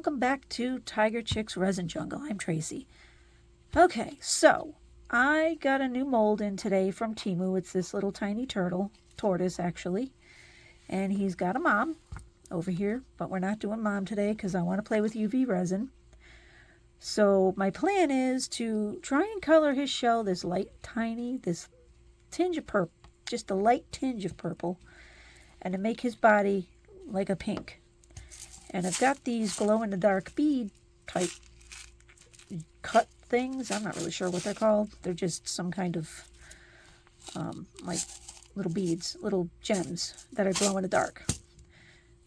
welcome back to Tiger Chick's Resin Jungle. I'm Tracy. Okay, so I got a new mold in today from Temu. It's this little tiny tortoise actually, and he's got a mom over here, but we're not doing mom today because I want to play with UV resin. So my plan is to try and color his shell this this tinge of purple, just a light tinge of purple, and to make his body like a pink. And I've got these glow-in-the-dark bead type cut things. I'm not really sure what they're called. They're just some kind of like little beads, little gems that are glow-in-the-dark.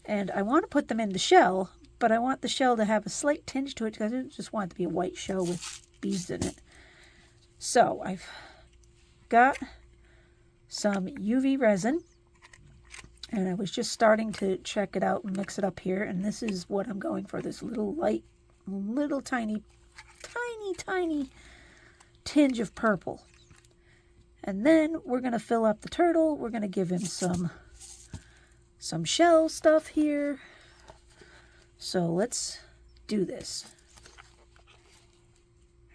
And I want to put them in the shell, but I want the shell to have a slight tinge to it because I don't just want it to be a white shell with beads in it. So I've got some UV resin, and I was just starting to check it out and mix it up here, and this is what I'm going for, this little tiny tinge of purple. And then we're going to fill up the turtle. We're going to give him some shell stuff here. So let's do this.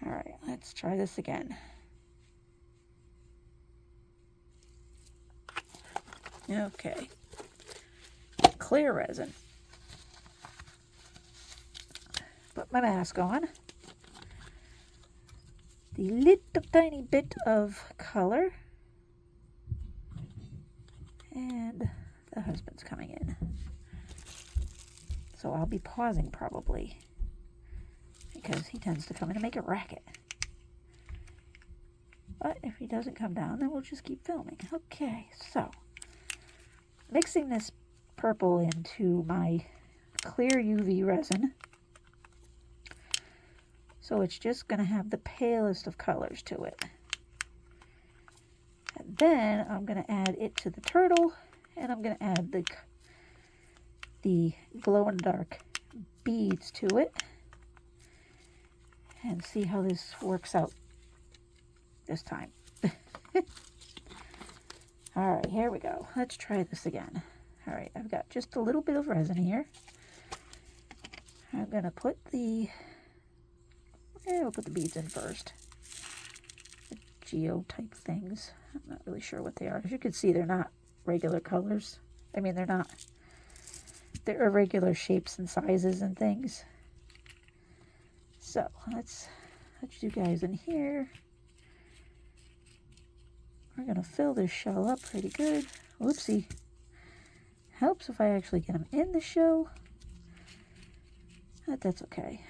All right, let's try this again. Okay. Clear resin. Put my mask on. The little tiny bit of color. And the husband's coming in. So I'll be pausing probably because he tends to come in and make a racket. But if he doesn't come down, then we'll just keep filming. Okay, so mixing this purple into my clear UV resin. So it's just going to have the palest of colors to it. And then I'm going to add it to the turtle, and I'm going to add the glow-in-the-dark beads to it. And see how this works out this time. All right, here we go. Let's try this again. All right, I've got just a little bit of resin here. I'm going to put we'll put the beads in first. The geo-type things. I'm not really sure what they are. As you can see, they're not regular colors. I mean, they're irregular shapes and sizes and things. So, let's put you guys in here. We're going to fill this shell up pretty good. Whoopsie. Helps if I actually get them in the shell. But that's okay.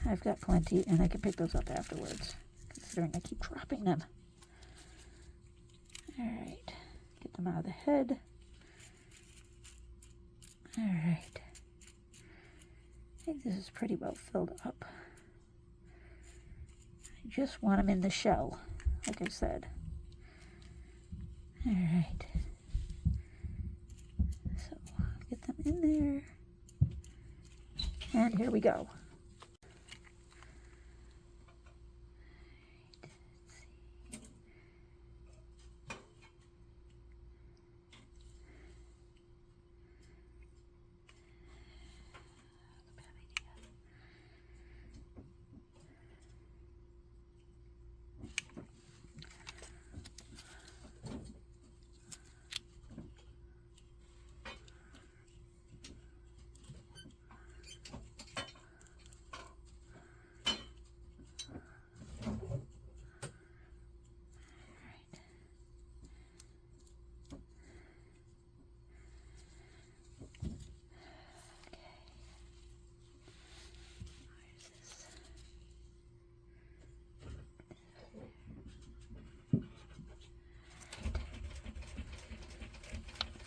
I've got plenty, and I can pick those up afterwards, considering I keep dropping them. Alright. Get them out of the head. Alright. I think this is pretty well filled up. I just want them in the shell, like I said. Alright. So, get them in there. And here we go.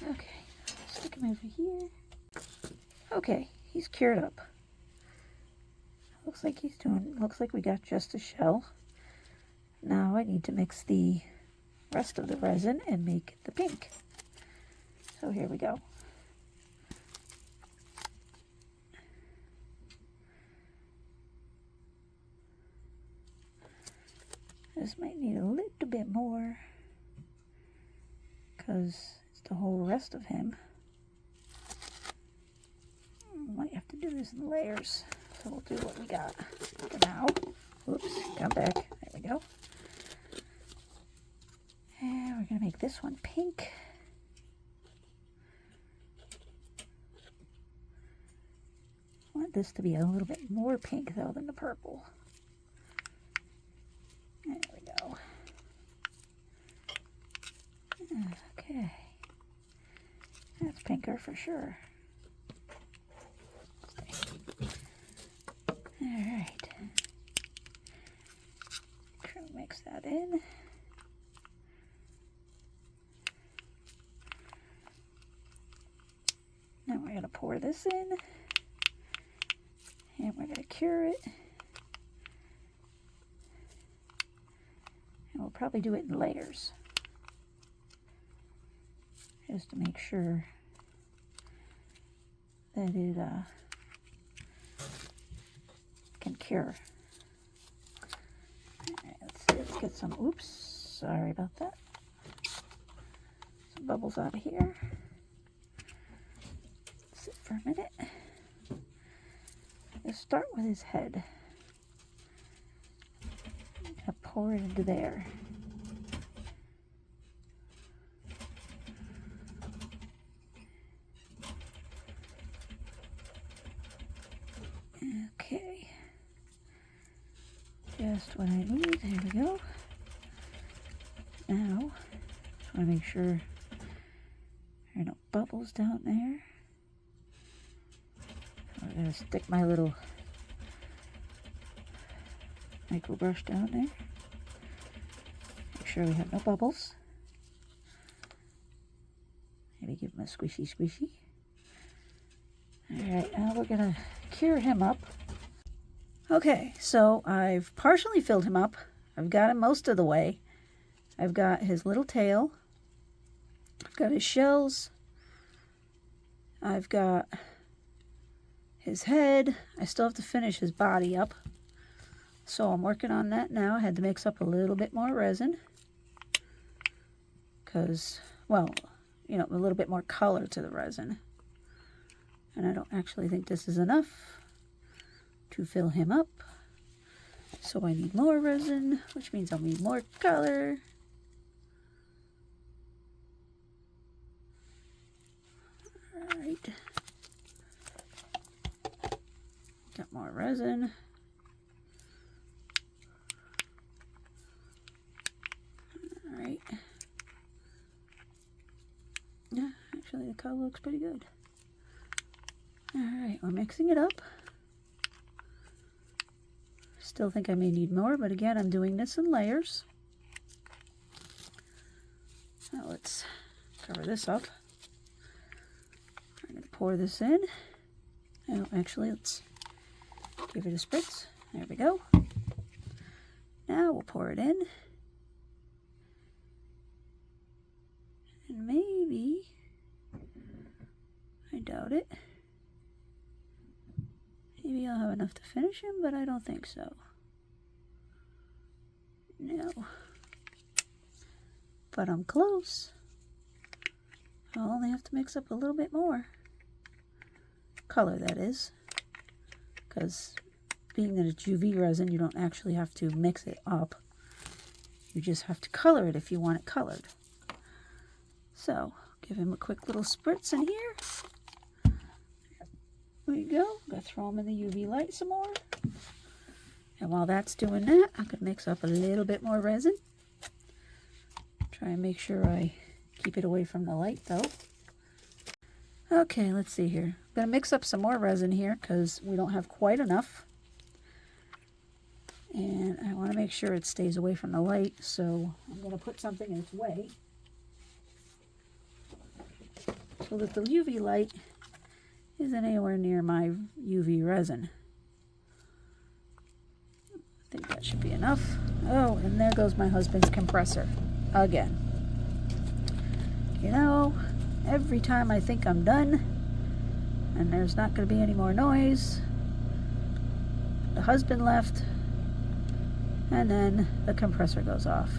Okay, stick him over here. Okay, he's cured up. Looks like we got just a shell. Now I need to mix the rest of the resin and make the pink. So here we go. This might need a little bit more because it's the whole rest of him. Might have to do this in layers. So we'll do what we got for now. Oops, come back. There we go. And we're going to make this one pink. I want this to be a little bit more pink, though, than the purple. There we go. Okay. That's pinker for sure. Alright. Try to mix that in. Now we're going to pour this in. And we're going to cure it. And we'll probably do it in layers. Just to make sure that it can cure. Alright, let's see, let's get some, oops, sorry about that. Some bubbles out of here. Sit for a minute. Let's start with his head. I'm gonna pour it into there. Okay. Just what I need. There we go. Now, just want to make sure there are no bubbles down there. I'm going to stick my little micro brush down there. Make sure we have no bubbles. Maybe give him a squishy squishy. Alright, now we're going to cure him up. Okay, so I've partially filled him up. I've got him most of the way. I've got his little tail. I've got his shells. I've got his head. I still have to finish his body up. So I'm working on that now. I had to mix up a little bit more resin. Because, well, you know, a little bit more color to the resin. And I don't actually think this is enough to fill him up. So I need more resin, which means I'll need more color. Alright. Got more resin. Alright. Yeah, actually the color looks pretty good. Alright, we're mixing it up. Still think I may need more, but again, I'm doing this in layers. Now let's cover this up. I'm going to pour this in. Oh, actually, let's give it a spritz. There we go. Now we'll pour it in. And maybe, I doubt it, maybe I'll have enough to finish him, but I don't think so. No. But I'm close. I'll only have to mix up a little bit more. Color, that is. Because being that it's UV resin, you don't actually have to mix it up. You just have to color it if you want it colored. So, give him a quick little spritz in here. There we go. I'm going to throw him in the UV light some more. And while that's doing that, I'm going to mix up a little bit more resin. Try and make sure I keep it away from the light, though. Okay, let's see here. I'm going to mix up some more resin here because we don't have quite enough. And I want to make sure it stays away from the light, so I'm going to put something in its way so that the UV light isn't anywhere near my UV resin. I think that should be enough. Oh, and there goes my husband's compressor again. You know, every time I think I'm done and there's not going to be any more noise, the husband left, and then the compressor goes off.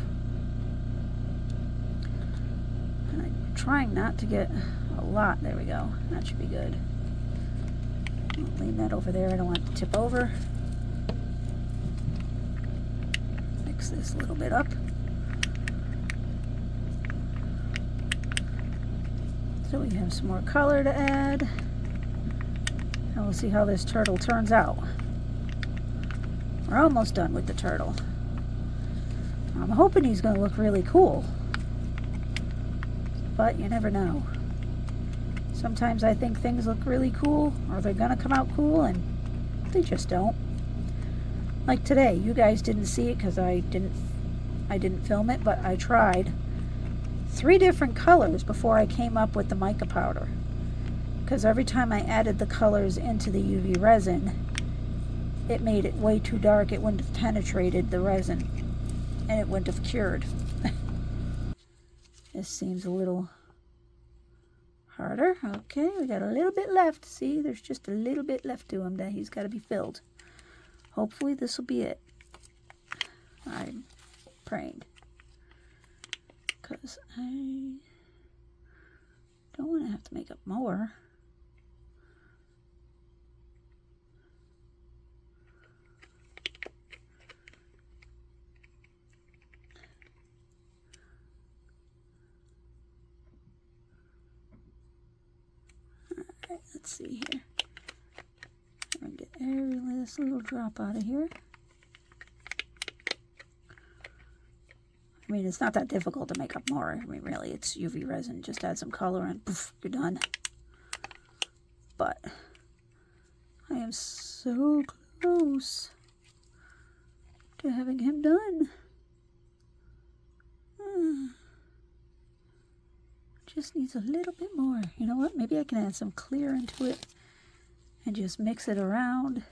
And I'm trying not to get a lot. There we go. That should be good. I'll leave that over there. I don't want it to tip over. Mix this a little bit up. So we have some more color to add. And we'll see how this turtle turns out. We're almost done with the turtle. I'm hoping he's going to look really cool. But you never know. Sometimes I think things look really cool, or they're going to come out cool, and they just don't. Like today, you guys didn't see it because I didn't film it, but I tried 3 different colors before I came up with the mica powder. Because every time I added the colors into the UV resin, it made it way too dark. It wouldn't have penetrated the resin, and it wouldn't have cured. This seems a little harder. Okay, we got a little bit left. See, there's just a little bit left to him that he's got to be filled. Hopefully this will be it. I'm praying. Because I don't want to have to make up more. Let's see here. I'm going to get every last little drop out of here. I mean, it's not that difficult to make up more. I mean, really, it's UV resin. Just add some color and poof, you're done. But I am so close to having him done. Just needs a little bit more. You know what? Maybe I can add some clear into it and just mix it around.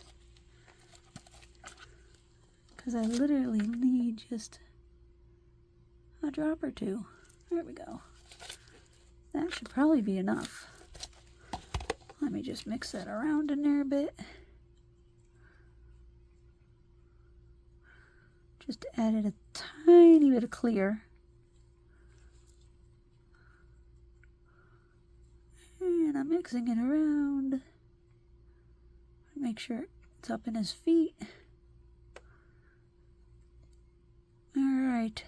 Because I literally need just a drop or 2. There we go. That should probably be enough. Let me just mix that around in there a bit. Just added a tiny bit of clear. And I'm mixing it around. Make sure it's up in his feet. Alright.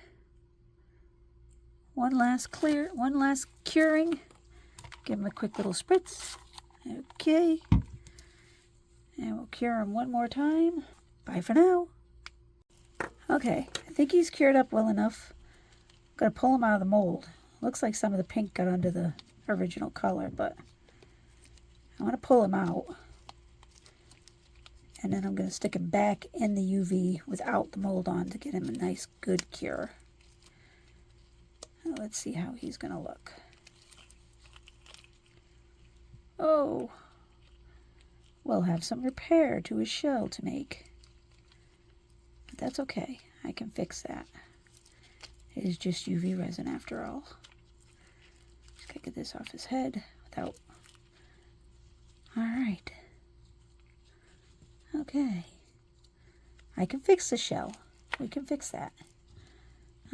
One last curing. Give him a quick little spritz. Okay. And we'll cure him one more time. Bye for now. Okay, I think he's cured up well enough. I'm going to pull him out of the mold. Looks like some of the pink got under the original color, but I want to pull him out. And then I'm going to stick him back in the UV without the mold on to get him a nice good cure. Now let's see how he's going to look. Oh, we'll have some repair to his shell to make. But that's okay. I can fix that. It is just UV resin after all. Just gotta get this off his head without... Alright. Okay. I can fix the shell. We can fix that.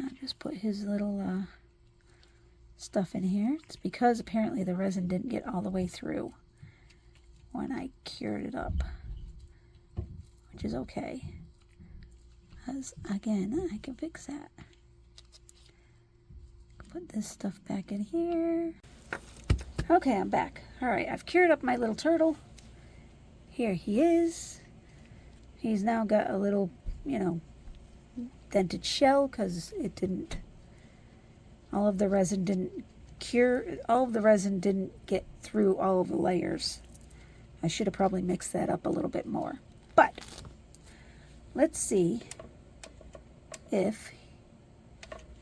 I'll just put his little stuff in here. It's because apparently the resin didn't get all the way through when I cured it up. Which is okay. Because, again, I can fix that. Put this stuff back in here. Okay, I'm back. Alright, I've cured up my little turtle. Here he is. He's now got a little, you know, dented shell because it didn't, all of the resin didn't get through all of the layers. I should have probably mixed that up a little bit more. But let's see if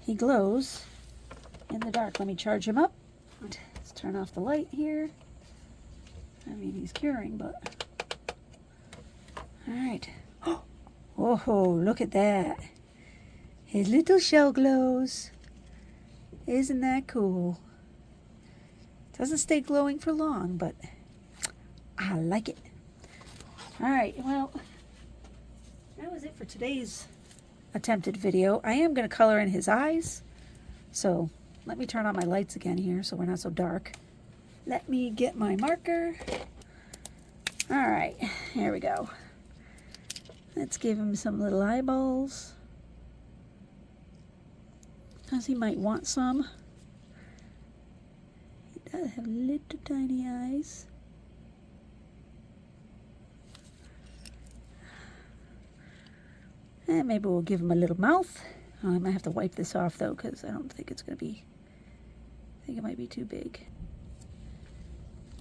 he glows in the dark. Let me charge him up. Let's turn off the light here. I mean, he's curing, but... Alright. Oh, look at that. His little shell glows. Isn't that cool? Doesn't stay glowing for long, but I like it. Alright, well, that was it for today's attempted video. I am going to color in his eyes. So, let me turn on my lights again here so we're not so dark. Let me get my marker. All right, here we go. Let's give him some little eyeballs, because he might want some. He does have little tiny eyes. And maybe we'll give him a little mouth. Oh, I might have to wipe this off though, because I don't think it's going to be, I think it might be too big.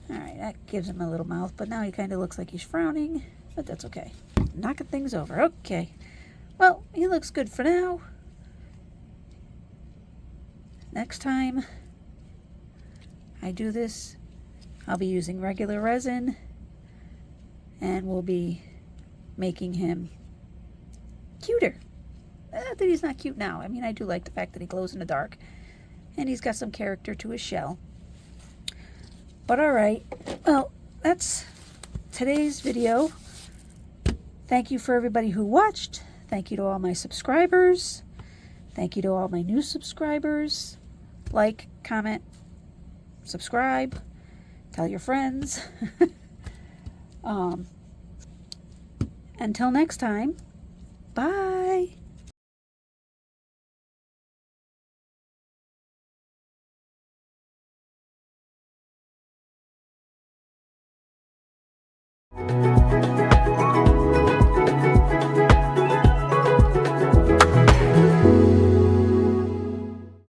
All right, that gives him a little mouth, but now he kind of looks like he's frowning, but that's okay. Knocking things over. Okay. Well, he looks good for now. Next time I do this, I'll be using regular resin, and we'll be making him cuter. Not that he's not cute now. I mean, I do like the fact that he glows in the dark, and he's got some character to his shell. But all right, well, that's today's video. Thank you for everybody who watched. Thank you to all my subscribers. Thank you to all my new subscribers. Like, comment, subscribe, tell your friends. Until next time, bye.